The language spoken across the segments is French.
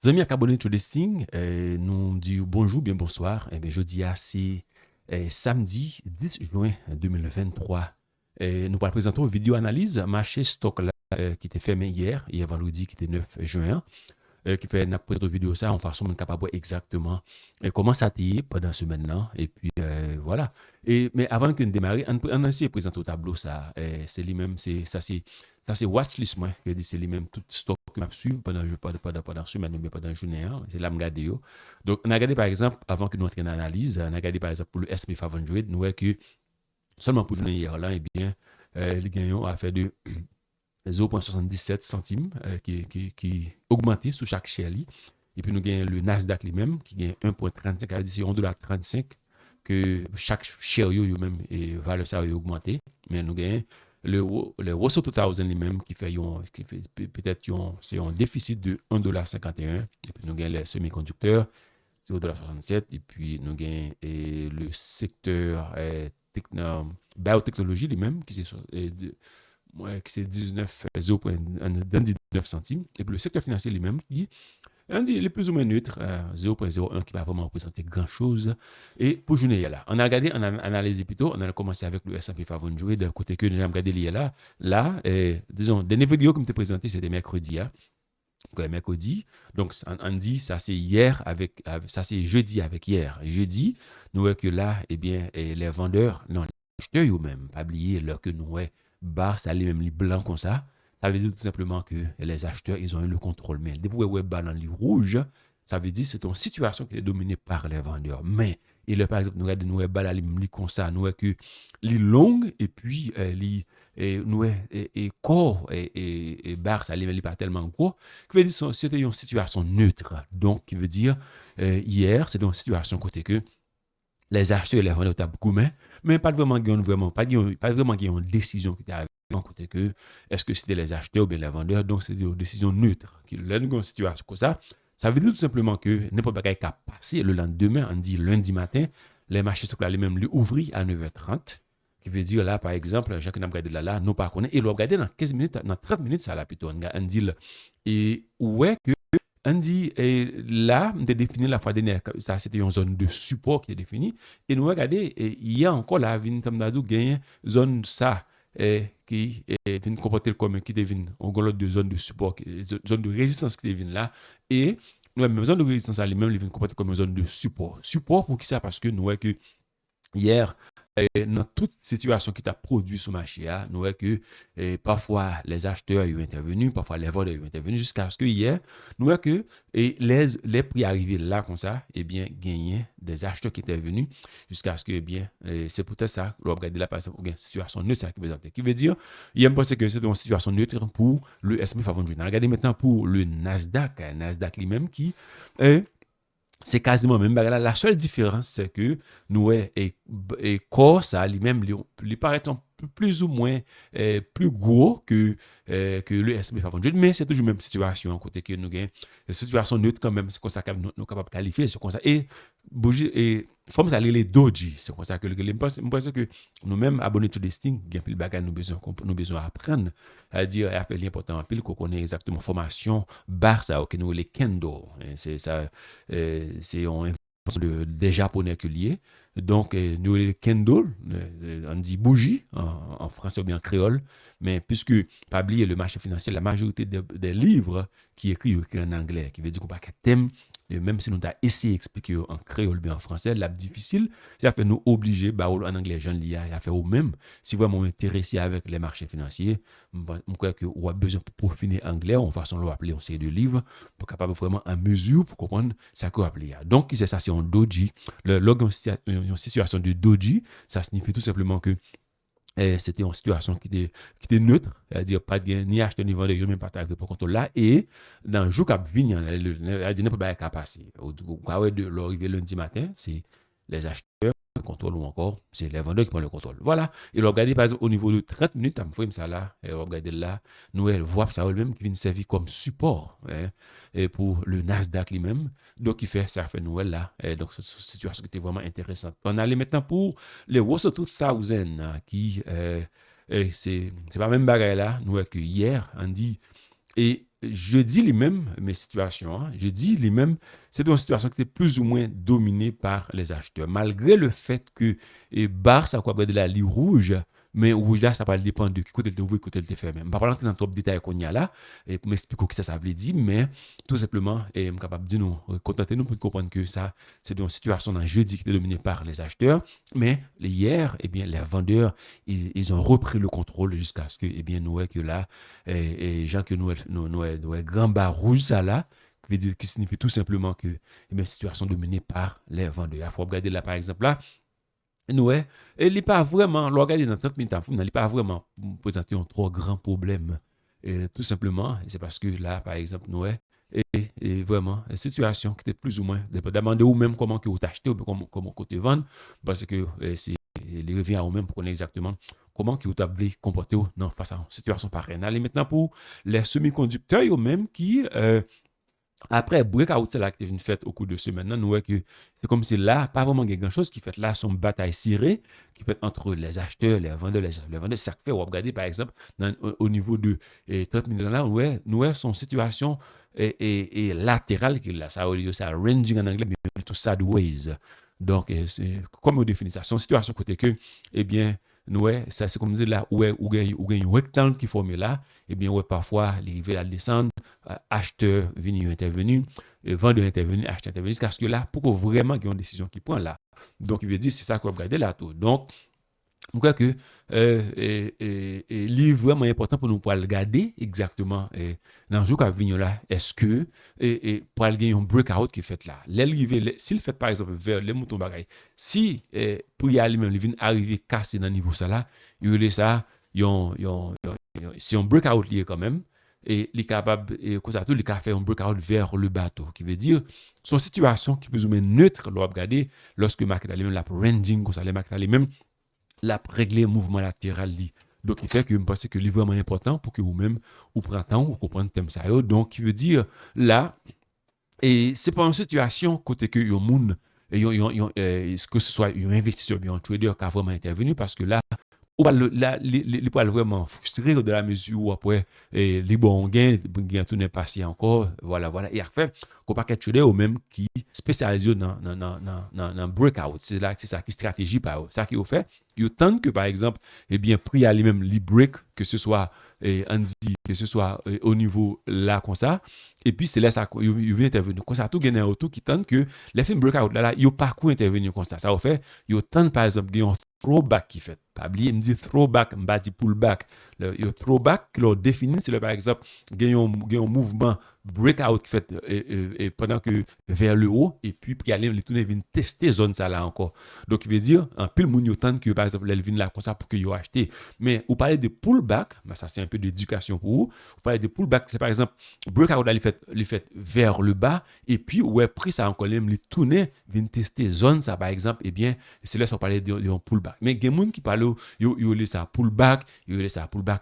Amis abonnés to Listing, nous disons bonjour, bien bonsoir. Eh bien, jeudi, c'est samedi 10 juin 2023. Nous allons présenter une vidéo analyse marché stock là, qui était fermé hier vendredi qui était 9 juin. Qui fait une présenter vidéo ça en façon capable de voir exactement comment ça a été pendant ce semaine-là. Et puis voilà. Mais avant que nous démarrions, on a essayé de présenter au tableau ça. C'est lui-même, ça c'est watchlist moi. C'est lui-même tout stock que m'a suivre pendant semaine ou bien pendant journée. Hein. C'est là me garder. Donc on a regardé par exemple avant que nous entrions en analyse, on a regardé par exemple pour le S&P 500, nous voyons que seulement pour journée hier là, eh bien les gagnants a fait de 0,77 centimes qui augmenté sous chaque share. Et puis nous avons le Nasdaq lui-même qui gagne 1,35, c'est 1,35$ que chaque share même et valeur ça a augmenté. Mais nous avons le Russell 2000 lui-même qui fait peut-être c'est un déficit de 1,51$. Et puis nous avons les semi-conducteurs 0,67$. Et puis nous avons le secteur biotechnologie lui-même qui c'est 0,19 centimes. Et puis le secteur financier lui-même, il est plus ou moins neutre, 0,01 qui va vraiment représenter grand-chose. Et pour journée là, on a regardé, on a analysé plutôt, on a commencé avec le S&P 500 de côté que nous avons regardé là. Là, disons, dernière vidéo que je t'ai présenté, c'était mercredi. Hein. Mercredi, donc on dit ça c'est hier ça c'est jeudi avec hier. Jeudi, nous voyons que là, eh bien, les vendeurs, non, les acheteurs eux-mêmes, pas oublier leur que nous voyons bas, ça les même les blancs comme ça veut dire tout simplement que les acheteurs, ils ont eu le contrôle. Mais depuis que bas dans le rouge, ça veut dire que c'est une situation qui est dominée par les vendeurs. Mais, et là, par exemple, nous regardons nous bas là, comme ça, nous voyons que les longues et puis les nous et corps et barre ça n'est pas tellement gros qui veut dire que c'était une situation neutre donc qui veut dire hier c'est une situation côté que les acheteurs et les vendeurs étaient beaucoup mais pas vraiment pas vraiment une décision qui était arrivée côté que est-ce que c'était les acheteurs ou bien les vendeurs donc c'est une décision neutre qui une situation comme ça veut dire tout simplement que n'importe quoi qui a passé le lendemain on dit lundi matin les marchés sont là les mêmes ouvrir à 9h30 qui veut dire là, par exemple, chacun a regardé là, nous pas connaît, et le regarder dans 15 minutes, dans 30 minutes, ça là plutôt, on dit, et ouais, que, on dit, et là, on a défini la fois dernière, ça c'était une zone de support qui est définie, et nous regardez, il y a encore là, Vintamdadou gagne zone ça, qui est une comportée comme qui devine, en gros, de zone de support, zone de résistance qui devine là, et nous avons zone de résistance à lui-même, il vient comporter comme une zone de support. Support pour qui ça? Parce que nous voyons que hier, dans toute situation qui t'a produit sur le marché, nous voyons que parfois les acheteurs ont intervenu, parfois les vendeurs ont intervenu, jusqu'à ce que hier, nous voyons que les prix arrivés là comme ça, eh bien, gagné des acheteurs qui étaient venus, jusqu'à ce que, eh bien, c'est peut-être ça, on regarde là, par exemple, une situation neutre qui présente. Qui veut dire, il me pense que c'est une situation neutre pour le S&P 500. Regardez maintenant pour le Nasdaq, Nasdaq lui-même qui est c'est quasiment même bagarre. La seule différence, c'est que nous, et corps, ça, lui-même, lui paraît un peu plus ou moins plus gros que le S&P 500. Mais c'est toujours la même situation, côté que nous avons une situation neutre quand même, c'est comme ça que nous sommes capables de qualifier, c'est comme ça. Et bouger, et forme ça, les doji, c'est comme ça que je pense que nous-mêmes, abonnés to listing, il y a plus de bagages nous besoin apprendre, à dire, et appeler l'important, pile qu'on connaît exactement formation, bar, ça, que nous, les kendo, c'est ça, c'est en des japonais que lié. Donc, nous, les kendo, on dit bougie en français ou bien en créole, mais puisque, pas oublier le marché financier, la majorité des livres qui écrivent en anglais, qui veut dire qu'on n'a pas thème, et même si nous avons essayé d'expliquer en créole ou bien en français, là, difficile, ça fait nous obliger, bah, en anglais, j'en lis à faire au même. Si vraiment intéressé avec les marchés financiers, je crois que vous avez besoin pour finir anglais, on va s'en appeler une série de livres pour capable vraiment en mesure pour comprendre ça qu'on appeler. Donc, c'est ça, c'est un doji. Une situation de doji, ça signifie tout simplement que c'était une situation qui était neutre, c'est-à-dire pas de ni acheter ni vendre, même pas de contrôle là. Et dans le jour qui a venu, il n'y a pas de passer. De l'arrivée lundi matin, c'est les acheteurs qui contrôlent ou encore, c'est les vendeurs qui prennent le contrôle. Voilà. Et regardez par exemple au niveau de 30 minutes, on fait ça là, et regardez là, nous, elle voit ça même qui vient servir comme support et pour le Nasdaq lui-même. Donc, il fait ça, fait Noël là. Et donc, c'est une situation qui était vraiment intéressante. On allait maintenant pour les Russell 2000 qui, c'est pas même bagaille là, nous, que hier, on dit, et jeudi lui-même, mes situations, hein, jeudi lui-même, c'est une situation qui était plus ou moins dominée par les acheteurs. Malgré le fait que Barça a quoi de la ligne rouge, mais rouge là, ça va dépendre de qui côté elle ouvert, côté elle te fermé. Je ne vais pas rentrer dans trop de détails qu'on y a là, et pour m'expliquer ce que ça veut dire, mais tout simplement, je suis capable de dire nous, contentez-nous pour comprendre que ça, c'est une situation dans jeudi qui était dominée par les acheteurs, mais hier, eh bien, les vendeurs, ils ont repris le contrôle jusqu'à ce que, eh bien, nous voyons que là, gens que nous, grand bar rouge, ça là, qui signifie tout simplement que, eh bien, situation dominée par les vendeurs. Il faut regarder là, par exemple, là, nous, et il n'est pas vraiment, regarder dans 30 minutes, il n'est pas vraiment présenté un trop grand problème. Et tout simplement, c'est parce que là, par exemple, nous, et vraiment, une situation qui était plus ou moins, demander ou même comment que vous achetez ou comment côté vendre, parce que c'est les revient à vous-même pour connaître exactement comment que vous avez comporté dans face à une situation pareille. Et maintenant, pour les semi-conducteurs eux-mêmes qui, après, breakout, c'est là qui est une fête au cours de semaine. Nous voyons que c'est comme si là, pas vraiment grand-chose qui fait là, son bataille cirée, qui fait entre les acheteurs, les vendeurs, les vendeurs. C'est ça qui fait, on va regarder par exemple, au niveau de 30 000 $, nous voyons son situation et latérale, qui là, ça veut dire ça, ranging en anglais, mais tout sideways. Donc, c'est comme on définit ça, son situation côté que, eh bien, nous, ça c'est comme dire là, où il y a un rectangle qui forme là, eh bien, parfois, les rivières à descendre, acheteur venu intervenu, vendeur intervenu, acheteur intervenu, jusqu'à ce que là, pour que vraiment il y ait une décision qui prend là. Donc, il veut dire, c'est ça qu'on va regarder là tout. Donc, je crois que c'est vraiment important pour nous pour regarder exactement dans le jour qui vient là, est-ce que pour aller gagner un breakout qui fait là, s'il fait par exemple vers les moutons bagaille, si pour y aller même, il vient arriver cassé dans le niveau ça là, il y a ça, c'est un breakout lié quand même, et il est capable, et comme ça, tout, il est capable de faire un breakout vers le bateau, qui veut dire, son situation qui est plus ou moins neutre, l'on regarder, lorsque le market a même la ranging, comme ça, les market a même la régler le mouvement latéral. Donc, il fait que je pense que c'est vraiment important pour que vous-même, vous preniez temps, vous compreniez le thème ça. Donc, il veut dire, là, et c'est pas une situation côté que le monde, que ce soit un investisseur ou un trader qui a vraiment intervenu, parce que là, les poils vraiment frustrés de la mesure où après les bons gains tout n'est pas si encore voilà et après qu'on pas trader ou même qui spécialisent dans breakout, c'est ça qui stratégie par ça qui au fait il tente que par exemple bien prix à lui-même les break que ce soit que ce soit au niveau là comme ça et puis c'est là ça il vient intervenir comme ça tout gagner autour qui tente que les films breakout là il pas coup intervenir comme ça au fait il tente par exemple un throwback qui fait pas oublier me dit throwback me dit pullback le throwback que l'on définit c'est par exemple gagne un mouvement breakout qui fait pendant que vers le haut et puis aller les tourner vient tester zone ça là encore donc il veut dire en pile moun yo tente que par exemple elle vient là comme ça pour que yo acheter mais vous parlez de pullback mais ça c'est un peu d'éducation pour vous parlez de pullback c'est par exemple breakout là il fait vers le bas et puis ouais prix ça encore les tourner vient tester zone ça par exemple et bien c'est là ça parler de pullback mais il y a moun qui parle yo laisse ça pullback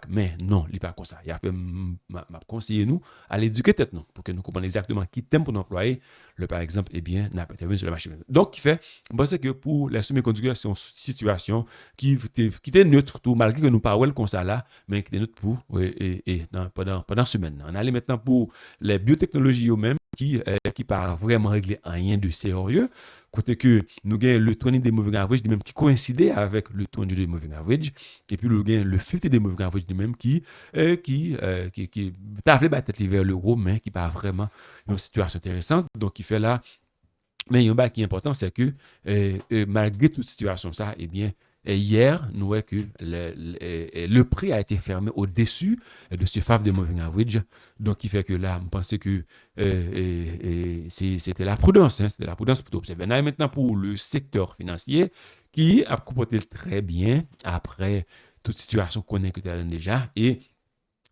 mais non il pas comme ça il a fait m'a conseillé nous à l'éduquer tête non pour que nous comprenions exactement qui thème pour employer le par exemple eh bien n'a pas intervenu sur la machine donc qui fait je pense que pour les semi-conducteurs c'est une situation qui était neutre tout malgré que nous parlons comme ça là mais qui était neutre pour pendant semaine on allait maintenant pour les biotechnologies eux-mêmes qui pas vraiment régler rien de sérieux côté que nous gagnons le 20 des moving average même qui coïncidait avec le 20 des moving average et puis nous gagnons le 50 des moving average même qui t'a fait battre vers l'euro mais qui pas vraiment une situation intéressante donc il fait là mais un qui est important c'est que malgré toute situation ça eh bien hier, nous voyons que le prix a été fermé au-dessus de ce FAF de moving average. Donc, il fait que là, je pensais que c'était la prudence. C'était la prudence pour observer. Maintenant, pour le secteur financier, qui a comporté très bien après toute situation qu'on a déjà. Et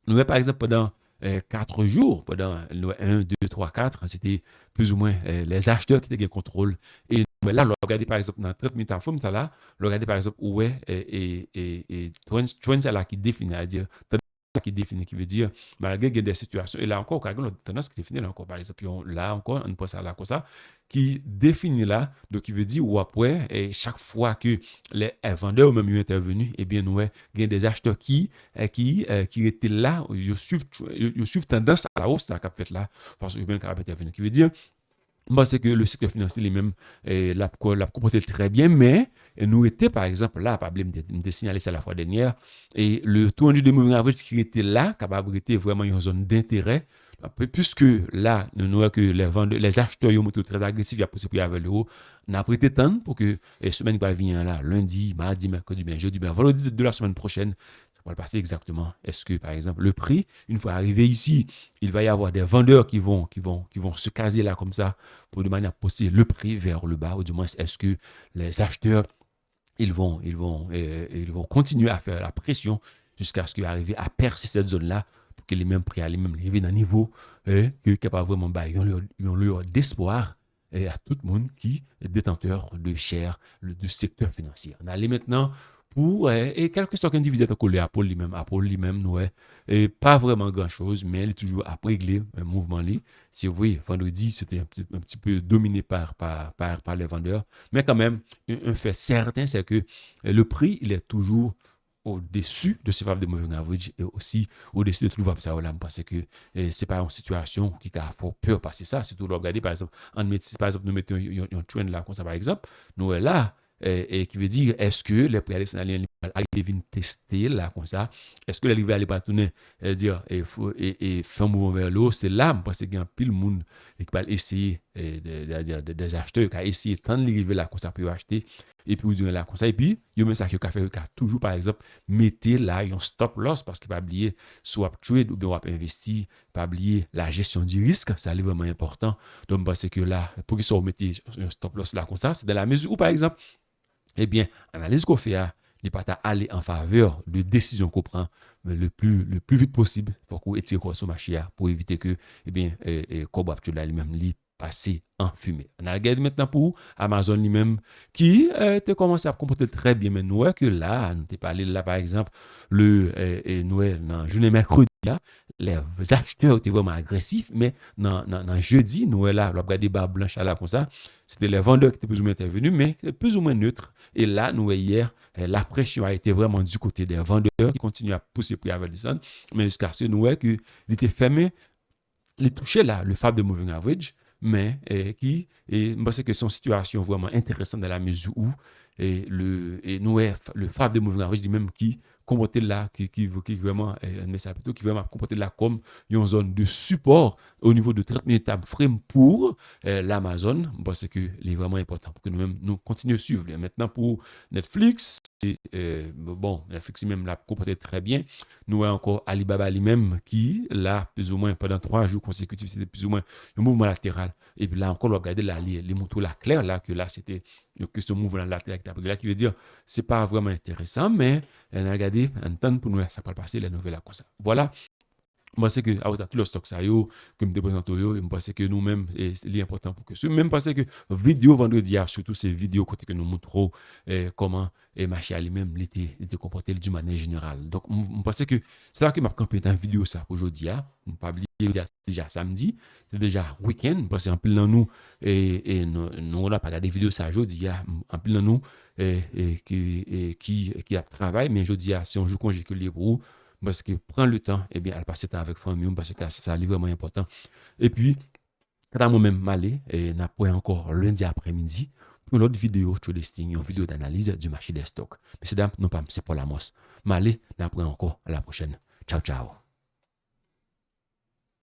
nous voyons par exemple pendant 4 jours, pendant 1, 2, 3, 4, c'était plus ou moins les acheteurs qui étaient en contrôle. Et là, regardez par exemple dans 30 minutes à fond, là, regardez par exemple où est trend là qui définit, c'est-à-dire qui définit, qui veut dire, malgré qu'il y a des situations, et là encore, il y a une tendance qui définit, là encore, par exemple, là encore, on pense à là comme ça, qui définit là, donc qui veut dire, ou après, et chaque fois que les vendeurs ou même ils intervenus, eh bien, nous, il y a des acheteurs qui étaient là, ils suivent tendance à la hausse, ça qu'a fait là, parce que bien qu'ils intervenu, qui veut dire, moi, c'est que le secteur financier lui-même l'a comporté très bien, mais nous était par exemple là, par exemple, de signaler ça la fois dernière, et le taux de moving average qui était là, capable était vraiment une zone d'intérêt, puisque là, nous voyons que les acheteurs ont été très agressifs, il y a poussé pour avec le haut, on a prêté temps pour que la semaine qui va venir là, lundi, mardi, mercredi, bien, jeudi, bien, vendredi de la semaine prochaine, ça va le passer exactement. Est-ce que, par exemple, le prix, une fois arrivé ici, il va y avoir des vendeurs qui vont se caser là comme ça pour de manière à pousser le prix vers le bas, ou du moins, est-ce que les acheteurs, ils vont continuer à faire la pression jusqu'à ce qu'ils arrivent à percer cette zone-là pour que les mêmes prix arrivent dans un niveau que capable vraiment ils ont leur d'espoir à tout le monde qui est détenteur de shares du secteur financier. On allait maintenant pour et quelques stocks individuels collés à Apple lui-même, et pas vraiment grand-chose, mais il est toujours à régler un mouvement. Si vous voyez, vendredi, c'était un petit peu dominé par les vendeurs, mais quand même, un fait certain, c'est que le prix, il est toujours au-dessus de ce valve de moving average et aussi au-dessus de tout le ça là parce que c'est pas une situation qui a fort peur passer ça. Si vous regardez, par exemple, par exemple, nous mettons un trend là, comme ça, par exemple, nous là, et qui veut dire, est-ce que les prix allaient venir tester là, comme ça, est-ce que les rivales allaient pas tourner dire, et faire un mouvement vers l'eau, c'est là, parce qu'il y a un pile de monde qui va essayer, des acheteurs qui a essayé de tendre les rivales là, comme ça, pour acheter, et puis vous direz là, comme ça, et puis, il y a ça qui a toujours, par exemple, mettez là un stop loss, parce qu'il ne faut pas oublier, soit trade ou bien investir, pas oublier la gestion du risque, ça c'est vraiment important. Donc, parce que là, pour qu'ils soient mettez un stop loss là, comme ça, c'est dans la mesure où, par exemple, eh bien, l'analyse qu'on fait, n'est pas aller en faveur de décisions qu'on prend le plus vite possible pour qu'on étire sur le marché pour éviter que, eh bien, Kobo actuel lui-même passer en fumée. On a regardé maintenant pour Amazon lui-même qui a commencé à comporter très bien, mais nous que là, nous t'ai parlé là par exemple, dans journée mercredi, les acheteurs étaient vraiment agressifs, mais dans jeudi, nous là, on a regardé barre blanche là comme ça, c'était les vendeurs qui étaient plus ou moins intervenus, mais plus ou moins neutres. Et là, nous hier, la pression a été vraiment du côté des vendeurs qui continuent à pousser pour avoir des mais jusqu'à ce nous qu'il était fermé, il touchait là le fab de moving average, mais parce que c'est une situation vraiment intéressante dans la mesure où le fab de moving average lui-même qui comportait là, qui vraiment, mais ça plutôt qui vraiment comportait là comme une zone de support au niveau de 30 minutes time frame pour l'Amazon, parce que c'est vraiment important pour que nous-mêmes nous continuions à suivre. Maintenant pour Netflix, bon, Netflix même l'a comporté très bien. Nous avons encore Alibaba lui-même qui, là, plus ou moins pendant 3 jours consécutifs, c'était plus ou moins un mouvement latéral. Et puis là encore, on va regarder les montants là clairs, là, que là, c'était que ce mouvement latéral qui veut dire c'est pas vraiment intéressant, mais on a regardé un temps pour nous, ça peut passer les nouvelles comme ça. Voilà. Moi, c'est que, à tout le stock, ça, que me présente, je pense que nous-mêmes, c'est important pour que ce. Même parce que vidéo vendredi, surtout ces vidéos côté que nous montrons comment le marché lui-même était comporté d'une manière générale. Donc, je pense que c'est là que je vais camper dans la vidéo ça aujourd'hui. Je ne pas oublier déjà samedi, c'est déjà week-end, parce qu'en plus, nous, nous, on n'a pas regardé vidéo ça aujourd'hui. En plus, nous, qui a travaillé, mais aujourd'hui, si on joue congé que les roues, parce que prendre le temps, eh bien, elle passe temps avec famille, parce que ça c'est vraiment important. Et puis, quand moi-même m'aller, et n'a pas encore lundi après-midi, pour une autre vidéo sur listing, une vidéo d'analyse du marché des stocks. Mais c'est non pas, c'est pour la mosse. M'aller, n'a pas encore à la prochaine. Ciao, ciao.